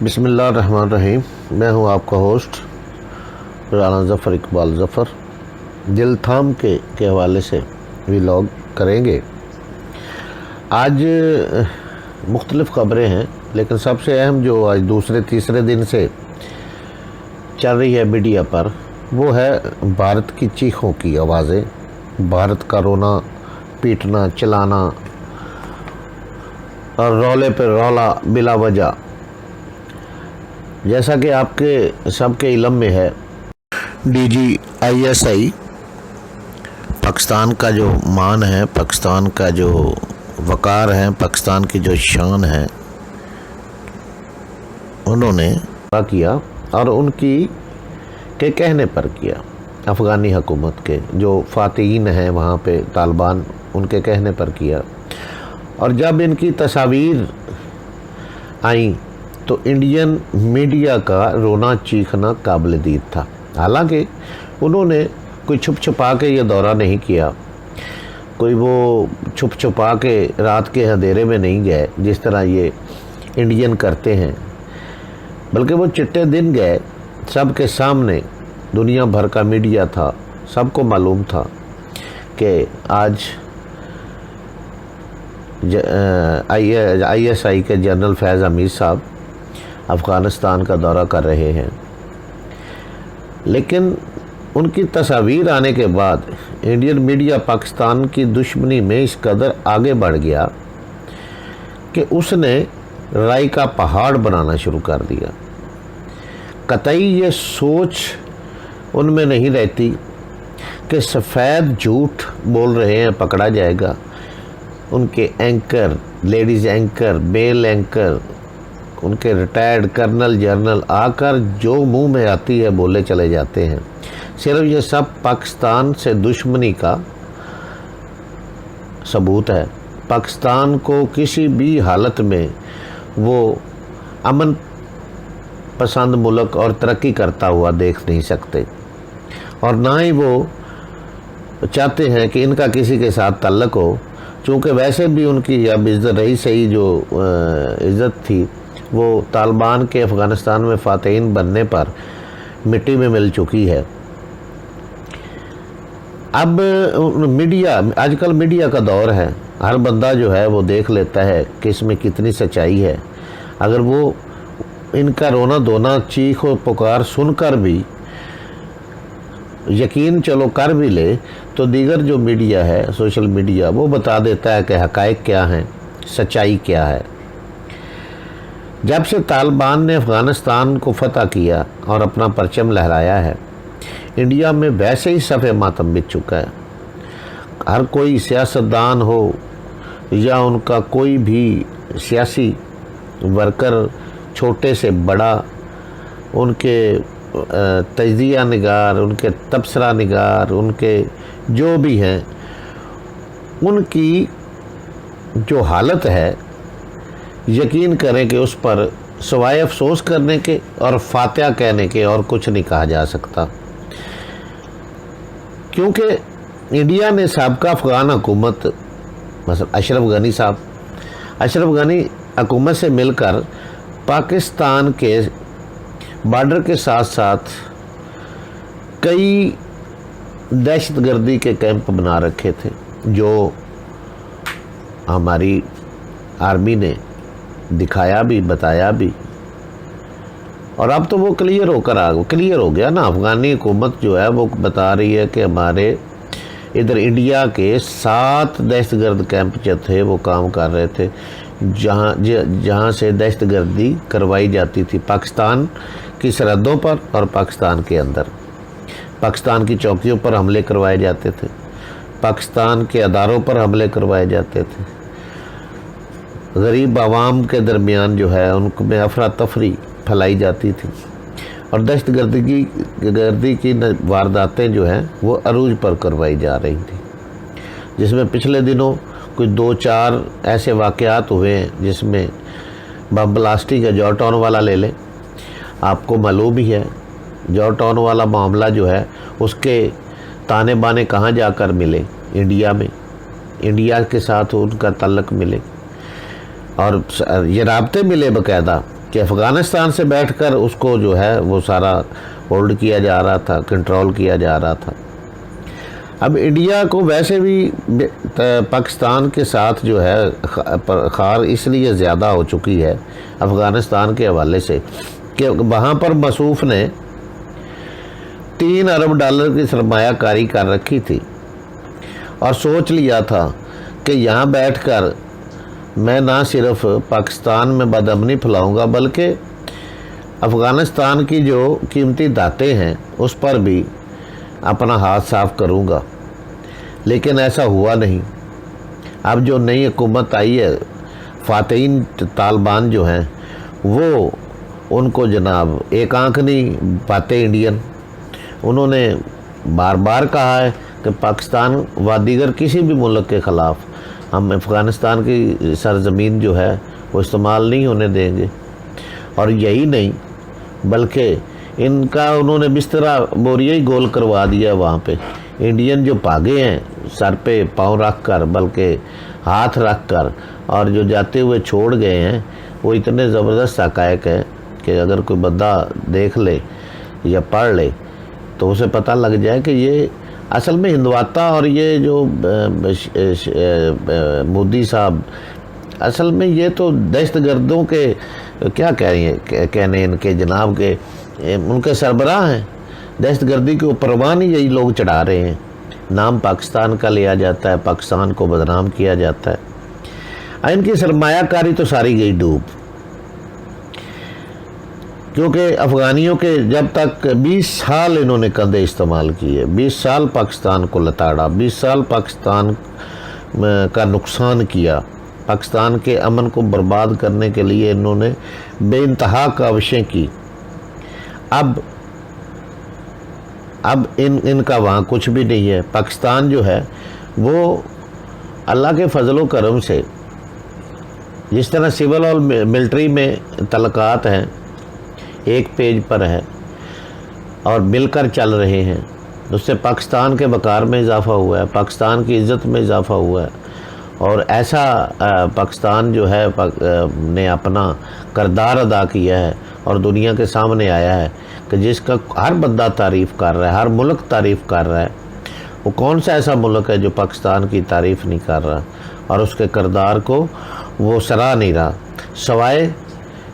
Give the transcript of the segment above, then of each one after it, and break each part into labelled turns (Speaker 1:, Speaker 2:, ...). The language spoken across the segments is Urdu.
Speaker 1: بسم اللہ الرحمن الرحیم۔ میں ہوں آپ کا ہوسٹ رانا ظفر اقبال ظفر۔ دل تھام کے حوالے سے ولاگ کریں گے۔ آج مختلف خبریں ہیں، لیکن سب سے اہم جو آج دوسرے تیسرے دن سے چل رہی ہے میڈیا پر، وہ ہے بھارت کی چیخوں کی آوازیں، بھارت کا رونا پیٹنا چلانا اور رولے پہ رولا بلا وجہ۔ جیسا کہ آپ کے سب کے علم میں ہے، DGISI پاکستان کا جو مان ہے، پاکستان کا جو وقار ہے، پاکستان کی جو شان ہے، انہوں نے کیا اور ان کے کہنے پر کیا، افغانی حکومت کے جو فاتحین ہیں وہاں پہ طالبان، ان کے کہنے پر کیا۔ اور جب ان کی تصاویر آئیں تو انڈین میڈیا کا رونا چیخنا قابل دید تھا۔ حالانکہ انہوں نے کوئی چھپ چھپا کے یہ دورہ نہیں کیا، کوئی وہ چھپ چھپا کے رات کے اندھیرے میں نہیں گئے جس طرح یہ انڈین کرتے ہیں، بلکہ وہ چٹے دن گئے، سب کے سامنے دنیا بھر کا میڈیا تھا، سب کو معلوم تھا کہ آج ISI کے جنرل فیض حمید صاحب افغانستان کا دورہ کر رہے ہیں۔ لیکن ان کی تصاویر آنے کے بعد انڈین میڈیا پاکستان کی دشمنی میں اس قدر آگے بڑھ گیا کہ اس نے رائی کا پہاڑ بنانا شروع کر دیا۔ قطعی یہ سوچ ان میں نہیں رہتی کہ سفید جھوٹ بول رہے ہیں پکڑا جائے گا۔ ان کے اینکر، لیڈیز اینکر، میل اینکر، ان کے ریٹائرڈ کرنل جنرل آ کر جو منہ میں آتی ہے بولے چلے جاتے ہیں۔ صرف یہ سب پاکستان سے دشمنی کا ثبوت ہے۔ پاکستان کو کسی بھی حالت میں وہ امن پسند ملک اور ترقی کرتا ہوا دیکھ نہیں سکتے، اور نہ ہی وہ چاہتے ہیں کہ ان کا کسی کے ساتھ تعلق ہو، چونکہ ویسے بھی ان کی اب عزت رہی صحیح جو عزت تھی وہ طالبان کے افغانستان میں فاتحین بننے پر مٹی میں مل چکی ہے۔ اب میڈیا، آج کل میڈیا کا دور ہے، ہر بندہ جو ہے وہ دیکھ لیتا ہے کہ اس میں کتنی سچائی ہے۔ اگر وہ ان کا رونا دھونا چیخ و پکار سن کر بھی یقین چلو کر بھی لے تو دیگر جو میڈیا ہے، سوشل میڈیا، وہ بتا دیتا ہے کہ حقائق کیا ہیں، سچائی کیا ہے۔ جب سے طالبان نے افغانستان کو فتح کیا اور اپنا پرچم لہرایا ہے، انڈیا میں ویسے ہی صف ماتم بچ چکا ہے۔ ہر کوئی سیاستدان ہو یا ان کا کوئی بھی سیاسی ورکر، چھوٹے سے بڑا، ان کے تجزیہ نگار، ان کے تبصرہ نگار، ان کے جو بھی ہیں، ان کی جو حالت ہے، یقین کریں کہ اس پر سوائے افسوس کرنے کے اور فاتحہ کہنے کے اور کچھ نہیں کہا جا سکتا۔ کیونکہ انڈیا نے سابقہ افغان حکومت، مثلا اشرف غنی حکومت سے مل کر پاکستان کے بارڈر کے ساتھ ساتھ کئی دہشت گردی کے کیمپ بنا رکھے تھے، جو ہماری آرمی نے دکھایا بھی، بتایا بھی، اور اب تو وہ کلیئر ہو گیا نا۔ افغانی حکومت جو ہے وہ بتا رہی ہے کہ ہمارے ادھر انڈیا کے 7 دہشت گرد کیمپ جو تھے وہ کام کر رہے تھے، جہاں سے دہشت گردی کروائی جاتی تھی پاکستان کی سرحدوں پر اور پاکستان کے اندر۔ پاکستان کی چوکیوں پر حملے کروائے جاتے تھے، پاکستان کے اداروں پر حملے کروائے جاتے تھے، غریب عوام کے درمیان جو ہے ان میں افراتفری پھیلائی جاتی تھی، اور دہشت گردی کی وارداتیں جو ہیں وہ عروج پر کروائی جا رہی تھیں، جس میں پچھلے دنوں کوئی 2-4 ایسے واقعات ہوئے ہیں، جس میں بم بلاسٹی کا جاؤ ٹاؤن والا لے لیں۔ آپ کو معلوم ہی ہے جاؤ ٹاؤن والا معاملہ جو ہے، اس کے تانے بانے کہاں جا کر ملے؟ انڈیا میں، انڈیا کے ساتھ ان کا تعلق ملے، اور یہ رابطے ملے باقاعدہ کہ کہ افغانستان سے بیٹھ کر اس کو جو ہے وہ سارا ہولڈ کیا جا رہا تھا، کنٹرول کیا جا رہا تھا۔ اب انڈیا کو ویسے بھی پاکستان کے ساتھ جو ہے خار اس لیے زیادہ ہو چکی ہے افغانستان کے حوالے سے کہ وہاں پر مصوف نے 3 ارب ڈالر کی سرمایہ کاری کر رکھی تھی اور سوچ لیا تھا کہ یہاں بیٹھ کر میں نہ صرف پاکستان میں بدامنی پھیلاؤں گا بلکہ افغانستان کی جو قیمتی دھاتیں ہیں اس پر بھی اپنا ہاتھ صاف کروں گا، لیکن ایسا ہوا نہیں۔ اب جو نئی حکومت آئی ہے، فاتحین طالبان جو ہیں وہ ان کو جناب ایک آنکھ نہیں پاتے انڈین، انہوں نے بار بار کہا ہے کہ پاکستان و دیگر کسی بھی ملک کے خلاف ہم افغانستان کی سرزمین جو ہے وہ استعمال نہیں ہونے دیں گے۔ اور یہی نہیں بلکہ ان کا انہوں نے بسترا بوریہ ہی گول کروا دیا وہاں پہ۔ انڈین جو بھاگے ہیں سر پہ پاؤں رکھ کر بلکہ ہاتھ رکھ کر، اور جو جاتے ہوئے چھوڑ گئے ہیں وہ اتنے زبردست حقائق ہیں کہ اگر کوئی بندہ دیکھ لے یا پڑھ لے تو اسے پتہ لگ جائے کہ یہ اصل میں ہندواتا اور یہ جو مودی صاحب اصل میں یہ تو دہشت گردوں کے کیا کہنے ان کے جناب کے ان کے سربراہ ہیں۔ دہشت گردی کے اوپر پروان ہی یہی لوگ چڑھا رہے ہیں، نام پاکستان کا لیا جاتا ہے، پاکستان کو بدنام کیا جاتا ہے۔ ان کی سرمایہ کاری تو ساری گئی ڈوب، کیونکہ افغانیوں کے جب تک 20 سال انہوں نے کندھے استعمال کیے، 20 سال پاکستان کو لتاڑا، 20 سال پاکستان کا نقصان کیا، پاکستان کے امن کو برباد کرنے کے لیے انہوں نے بے انتہا کاوشیں کی۔ اب ان کا وہاں کچھ بھی نہیں ہے۔ پاکستان جو ہے وہ اللہ کے فضل و کرم سے جس طرح سول اور ملٹری میں تعلقات ہیں ایک پیج پر ہے اور مل کر چل رہے ہیں، اس سے پاکستان کے وقار میں اضافہ ہوا ہے، پاکستان کی عزت میں اضافہ ہوا ہے، اور ایسا پاکستان جو ہے نے اپنا کردار ادا کیا ہے اور دنیا کے سامنے آیا ہے کہ جس کا ہر بندہ تعریف کر رہا ہے، ہر ملک تعریف کر رہا ہے۔ وہ کون سا ایسا ملک ہے جو پاکستان کی تعریف نہیں کر رہا اور اس کے کردار کو وہ سراہ نہیں رہا، سوائے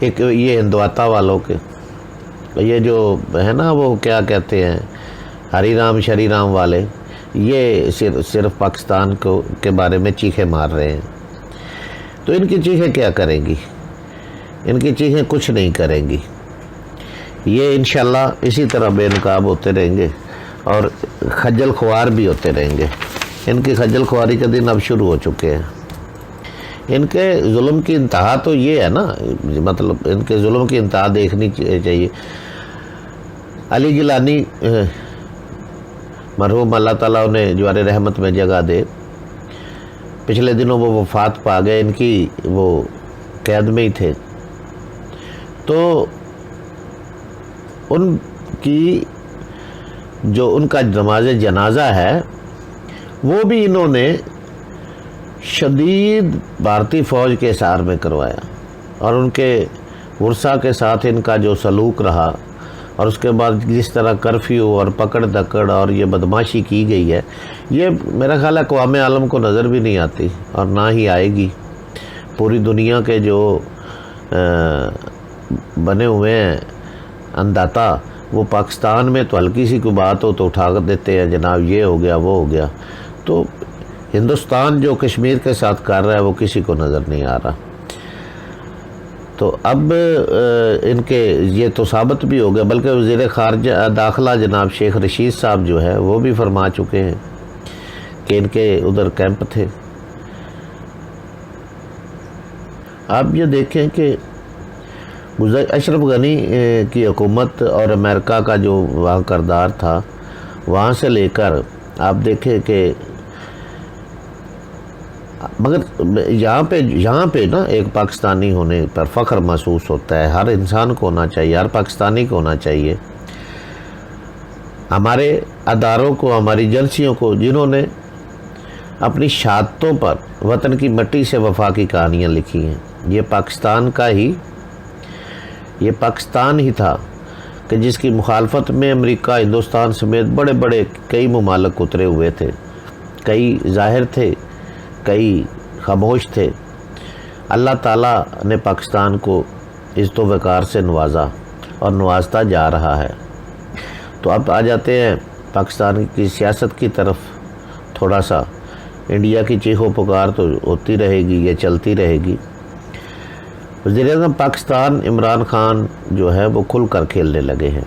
Speaker 1: ایک یہ ہندواتا والوں کے، یہ جو ہے نا وہ کیا کہتے ہیں ہری رام شری رام والے، یہ صرف پاکستان کے بارے میں چیخیں مار رہے ہیں۔ تو ان کی چیخیں کیا کریں گی؟ ان کی چیخیں کچھ نہیں کریں گی۔ یہ انشاءاللہ اسی طرح بے نقاب ہوتے رہیں گے اور خجل خوار بھی ہوتے رہیں گے۔ ان کی خجل خواری کے دن اب شروع ہو چکے ہیں۔ ان کے ظلم کی انتہا تو یہ ہے نا، مطلب ان کے ظلم کی انتہا دیکھنی چاہیے۔ علی گیلانی مرحوم اللہ تعالیٰ انہیں جوار رحمت میں جگہ دے، پچھلے دنوں وہ وفات پا گئے، ان کی وہ قید میں ہی تھے، تو ان کی جو ان کا نماز جنازہ ہے وہ بھی انہوں نے شدید بھارتی فوج کے اثار میں کروایا، اور ان کے ورثاء کے ساتھ ان کا جو سلوک رہا اور اس کے بعد جس طرح کرفیو اور پکڑ دکڑ اور یہ بدماشی کی گئی ہے، یہ میرا خیال ہے اقوام عالم کو نظر بھی نہیں آتی اور نہ ہی آئے گی۔ پوری دنیا کے جو بنے ہوئے ہیں انداتا، وہ پاکستان میں تو ہلکی سی کوئی بات ہو تو اٹھا کر دیتے ہیں، جناب یہ ہو گیا وہ ہو گیا۔ تو ہندوستان جو کشمیر کے ساتھ کر رہا ہے وہ کسی کو نظر نہیں آ رہا۔ تو اب ان کے یہ تو ثابت بھی ہو گیا، بلکہ وزیر خارجہ داخلہ جناب شیخ رشید صاحب جو ہے وہ بھی فرما چکے ہیں کہ ان کے ادھر کیمپ تھے۔ آپ یہ دیکھیں کہ اشرف غنی کی حکومت اور امریکہ کا جو وہاں کردار تھا، وہاں سے لے کر آپ دیکھیں کہ مگر یہاں پہ نا ایک پاکستانی ہونے پر فخر محسوس ہوتا ہے، ہر انسان کو ہونا چاہیے، ہر پاکستانی کو ہونا چاہیے۔ ہمارے اداروں کو، ہماری ایجنسیوں کو، جنہوں نے اپنی شہادتوں پر وطن کی مٹی سے وفا کی کہانیاں لکھی ہیں، یہ پاکستان کا ہی یہ پاکستان ہی تھا کہ جس کی مخالفت میں امریکہ، ہندوستان سمیت بڑے بڑے کئی ممالک اترے ہوئے تھے، کئی ظاہر تھے، کئی خاموش تھے۔ اللہ تعالیٰ نے پاکستان کو عزت و وقار سے نوازا اور نوازتا جا رہا ہے۔ تو اب آ جاتے ہیں پاکستان کی سیاست کی طرف تھوڑا سا۔ انڈیا کی چیخ و پکار تو ہوتی رہے گی، یہ چلتی رہے گی۔ وزیر اعظم پاکستان عمران خان جو ہے وہ کھل کر کھیلنے لگے ہیں۔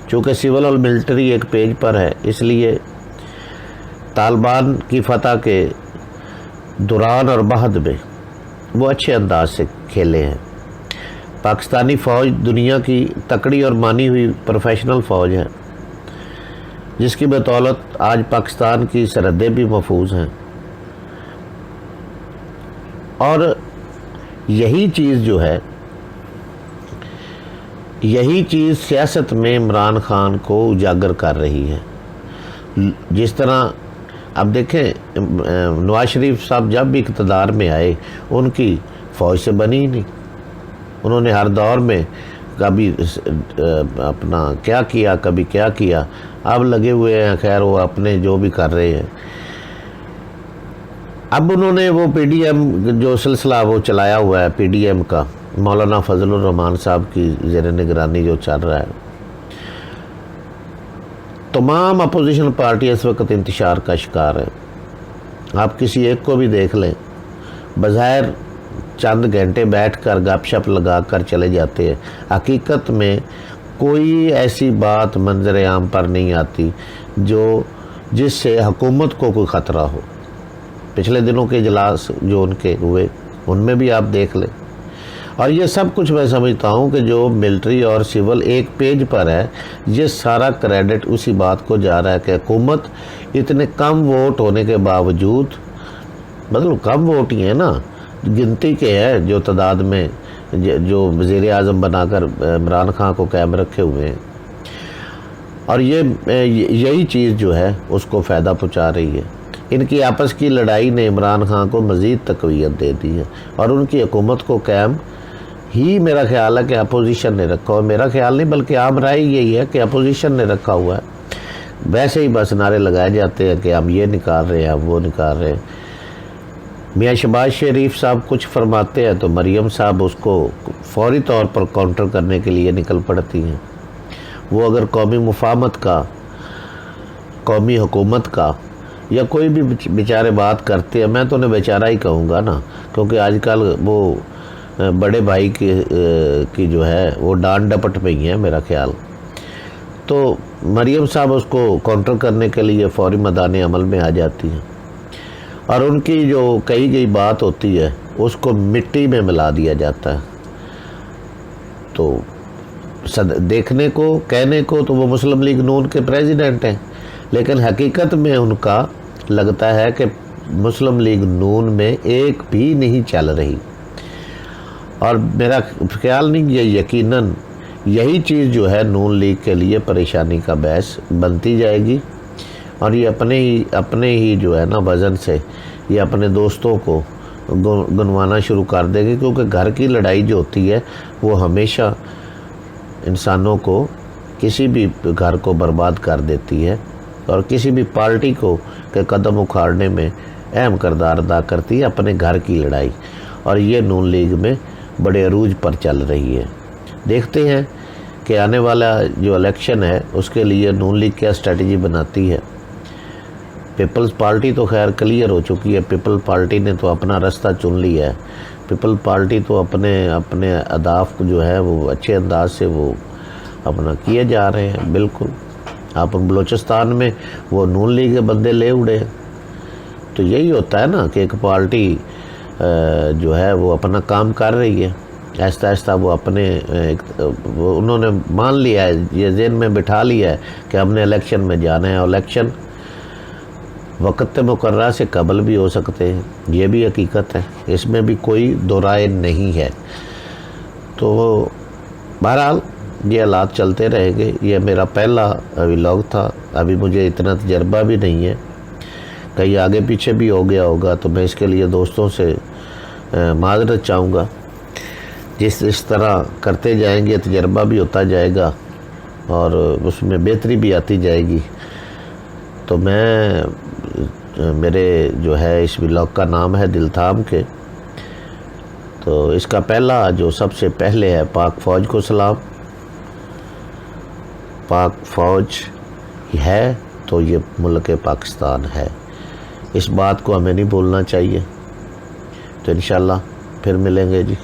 Speaker 1: چونکہ سول اور ملٹری ایک پیج پر ہے، اس لیے طالبان کی فتح کے دوران اور بعد میں وہ اچھے انداز سے کھیلے ہیں۔ پاکستانی فوج دنیا کی تکڑی اور مانی ہوئی پروفیشنل فوج ہے، جس کی بدولت آج پاکستان کی سرحدیں بھی محفوظ ہیں۔ اور یہی چیز جو ہے، یہی چیز سیاست میں عمران خان کو اجاگر کر رہی ہے۔ جس طرح اب دیکھیں نواز شریف صاحب جب بھی اقتدار میں آئے ان کی فوج سے بنی ہی نہیں۔ انہوں نے ہر دور میں کبھی اپنا کیا کیا، کبھی کیا کیا۔ اب لگے ہوئے ہیں، خیر وہ اپنے جو بھی کر رہے ہیں۔ اب انہوں نے وہ پی ڈی ایم جو سلسلہ وہ چلایا ہوا ہے، پی ڈی ایم کا، مولانا فضل الرحمان صاحب کی زیر نگرانی جو چل رہا ہے، تمام اپوزیشن پارٹی اس وقت انتشار کا شکار ہے۔ آپ کسی ایک کو بھی دیکھ لیں، بظاہر چند گھنٹے بیٹھ کر گپ شپ لگا کر چلے جاتے ہیں، حقیقت میں کوئی ایسی بات منظر عام پر نہیں آتی جس سے حکومت کو کوئی خطرہ ہو۔ پچھلے دنوں کے اجلاس جو ان کے ہوئے ان میں بھی آپ دیکھ لیں۔ اور یہ سب کچھ میں سمجھتا ہوں کہ جو ملٹری اور سول ایک پیج پر ہے، یہ سارا کریڈٹ اسی بات کو جا رہا ہے کہ حکومت اتنے کم ووٹ ہونے کے باوجود، مطلب کم ووٹ ہی ہیں نا، گنتی کے ہے جو تعداد میں جو وزیر اعظم بنا کر عمران خان کو قائم رکھے ہوئے ہیں، اور یہی چیز جو ہے اس کو فائدہ پہنچا رہی ہے۔ ان کی آپس کی لڑائی نے عمران خان کو مزید تقویت دے دی ہے، اور ان کی حکومت کو قائم ہی میرا خیال ہے کہ اپوزیشن نے رکھا ہوا، میرا خیال نہیں بلکہ عام رائے یہی ہے کہ اپوزیشن نے رکھا ہوا ہے۔ ویسے ہی بس نعرے لگائے جاتے ہیں کہ ہم یہ نکال رہے ہیں، ہم وہ نکال رہے ہیں۔ میاں شہباز شریف صاحب کچھ فرماتے ہیں تو مریم صاحب اس کو فوری طور پر کاؤنٹر کرنے کے لیے نکل پڑتی ہیں۔ وہ اگر قومی مفاہمت کا، قومی حکومت کا یا کوئی بھی بیچارے بات کرتے ہیں، میں تو انہیں بیچارہ ہی کہوں گا نا، کیونکہ آج کل وہ بڑے بھائی کی جو ہے وہ ڈانٹ ڈپٹ میں ہی ہے میرا خیال۔ تو مریم صاحب اس کو کاؤنٹر کرنے کے لیے فوری میدان عمل میں آ جاتی ہیں، اور ان کی جو کہی گئی بات ہوتی ہے اس کو مٹی میں ملا دیا جاتا ہے۔ تو دیکھنے کو، کہنے کو تو وہ مسلم لیگ نون کے پریزیڈنٹ ہیں، لیکن حقیقت میں ان کا لگتا ہے کہ مسلم لیگ نون میں ایک بھی نہیں چل رہی۔ اور میرا خیال نہیں، یہ یقیناً یہی چیز جو ہے نون لیگ کے لیے پریشانی کا باعث بنتی جائے گی، اور یہ اپنے ہی جو ہے نا وزن سے یہ اپنے دوستوں کو گنوانا شروع کر دے گی، کیونکہ گھر کی لڑائی جو ہوتی ہے وہ ہمیشہ انسانوں کو، کسی بھی گھر کو برباد کر دیتی ہے، اور کسی بھی پارٹی کو کے قدم اکھاڑنے میں اہم کردار ادا کرتی ہے اپنے گھر کی لڑائی، اور یہ نون لیگ میں بڑے عروج پر چل رہی ہے۔ دیکھتے ہیں کہ آنے والا جو الیکشن ہے اس کے لیے نون لیگ کیا اسٹریٹجی بناتی ہے۔ پیپلز پارٹی تو خیر کلیئر ہو چکی ہے، پیپل پارٹی نے تو اپنا راستہ چن لیا ہے۔ پیپل پارٹی تو اپنے اہداف جو ہے وہ اچھے انداز سے وہ اپنا کیے جا رہے ہیں۔ بالکل آپ بلوچستان میں وہ نون لیگ کے بندے لے اڑے ہیں۔ تو یہی ہوتا ہے نا کہ ایک پارٹی جو ہے وہ اپنا کام کر رہی ہے، آہستہ آہستہ وہ انہوں نے مان لیا ہے، یہ ذہن میں بٹھا لیا ہے کہ ہم نے الیکشن میں جانا ہے، اور الیکشن وقت مقررہ سے قبل بھی ہو سکتے ہیں، یہ بھی حقیقت ہے، اس میں بھی کوئی دو رائے نہیں ہے۔ تو بہرحال یہ حالات چلتے رہیں گے۔ یہ میرا پہلا ولاگ تھا، ابھی مجھے اتنا تجربہ بھی نہیں ہے، کہیں آگے پیچھے بھی ہو گیا ہوگا تو میں اس کے لیے دوستوں سے معذرت چاہوں گا۔ اس طرح کرتے جائیں گے تجربہ بھی ہوتا جائے گا اور اس میں بہتری بھی آتی جائے گی. تو میرے جو ہے اس ولاگ کا نام ہے دل تھام کے. تو اس کا پہلا جو سب سے پہلے ہے پاک فوج کو سلام. پاک فوج ہے تو یہ ملک پاکستان ہے، اس بات کو ہمیں نہیں بھولنا چاہیے. تو انشاءاللہ پھر ملیں گے جی.